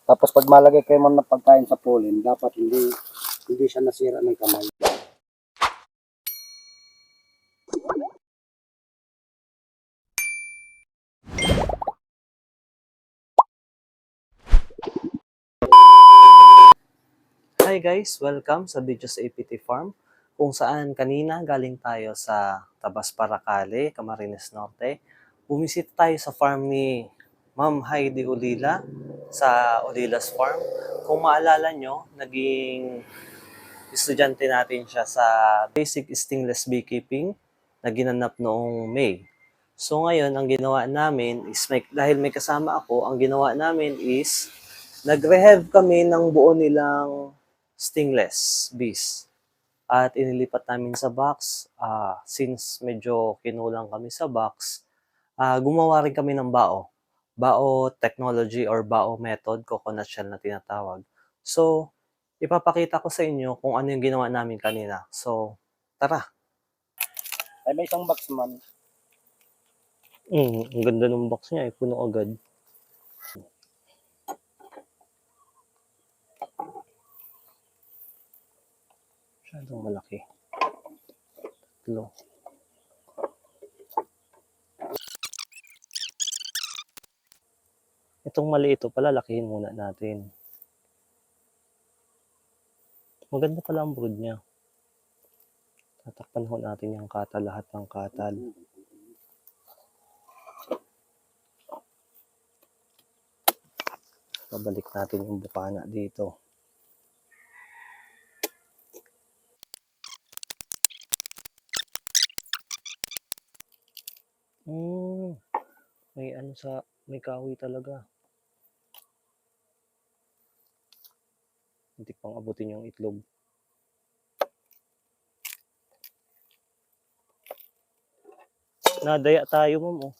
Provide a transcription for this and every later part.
Tapos pag malagay kayo man ng pagkain sa pollen, dapat hindi siya nasira ng kamay. Hi guys! Welcome sa Videos APT Farm, kung saan kanina galing tayo sa Tabas Paracale, Camarines Norte. Bumisita tayo sa farm ni Ma'am Heidi Ulila sa Ulilas Farm. Kung maalala nyo, naging estudyante natin siya sa Basic Stingless Beekeeping na ginanap noong May. So ngayon, ang ginawa namin is, dahil may kasama ako, ang ginawa namin is nag-rehab kami ng buo nilang stingless bees. At inilipat namin sa box. Since medyo kinulang kami sa box, gumawa rin kami ng bao. Bao technology or bao method, coconut shell na tinatawag. So, ipapakita ko sa inyo kung ano yung ginawa namin kanina. So, tara! Ay, may isang box man. Ang ganda ng box niya, puno agad. Masyadong malaki. Tatlo. Itong maliit ito pala, lakihin muna natin. Maganda pala ang brood niya. Tatakpan ho natin yung katal, lahat ng katal. Babalik natin yung bukana dito. May kahoy talaga. Hindi pang abutin yung itlog. Nadaya tayo, ma'am, oh.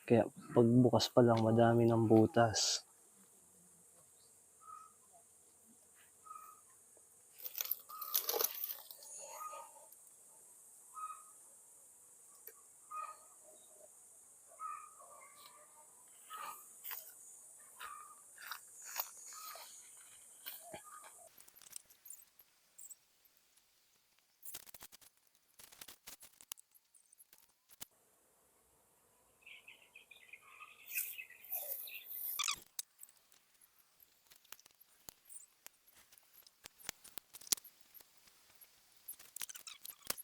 Kaya pagbukas pa lang, madami ng butas.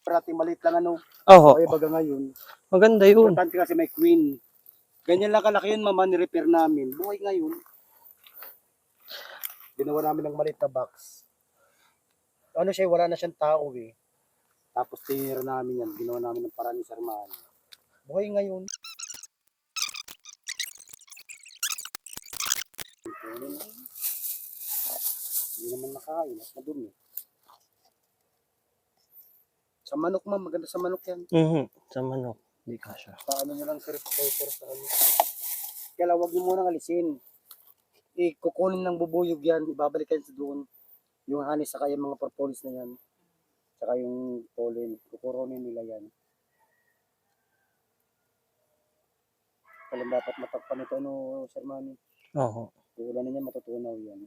Parati maliit lang ano. Oo. Okay, baga ngayon. Maganda yun. Importante kasi may queen. Ganyan lang kalaki yun, mama, ni-repair namin. Buhay ngayon. Ginawa namin ng maliit na box. Ano siya, wala na siyang tao eh. Tapos tinira namin yan. Ginawa namin ng paraan ni Sir Man. Buhay ngayon. Hindi naman nakain at madumi. Sa manok, ma'am, maganda sa manok yan. Sa manok, hindi kasha. Paano nyo lang sa refrigerator sa ano. Kaya huwag nyo munang alisin. Kukunin ng bubuyog yan, ibabalikan sa doon. Yung hanis saka yung mga propolis na yan. Saka yung pollen, kukuronin nila yan. Kailan dapat matakpan ito, ano, Sir Manny? Oo. Kukulan na niya, matutunaw yan.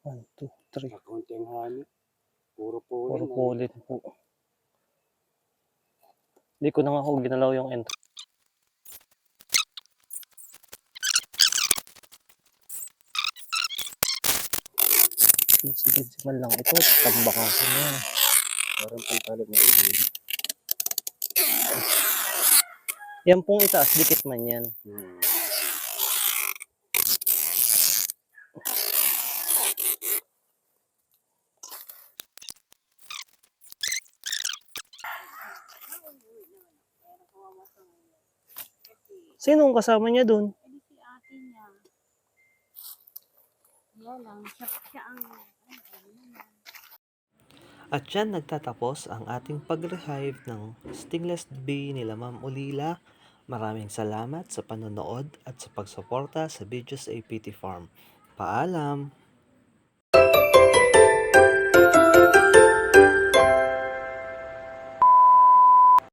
One, two, three. Kakunting hani. Puro pollen. Puro pollen po. Hindi ko na nga ako ginalaw yung entry. Sige man lang ito. Tambakan ko na yan. Parang pantalog na ito. Yan pong itaas, dikit man yan. Sinong kasama niya dun? Si ate niya. Yan lang, siya ang... At yan nagtatapos ang ating pag-rehive ng stingless bee nila Ma'am Ulila. Maraming salamat sa panonood at sa pagsuporta sa Videos APT Farm. Paalam!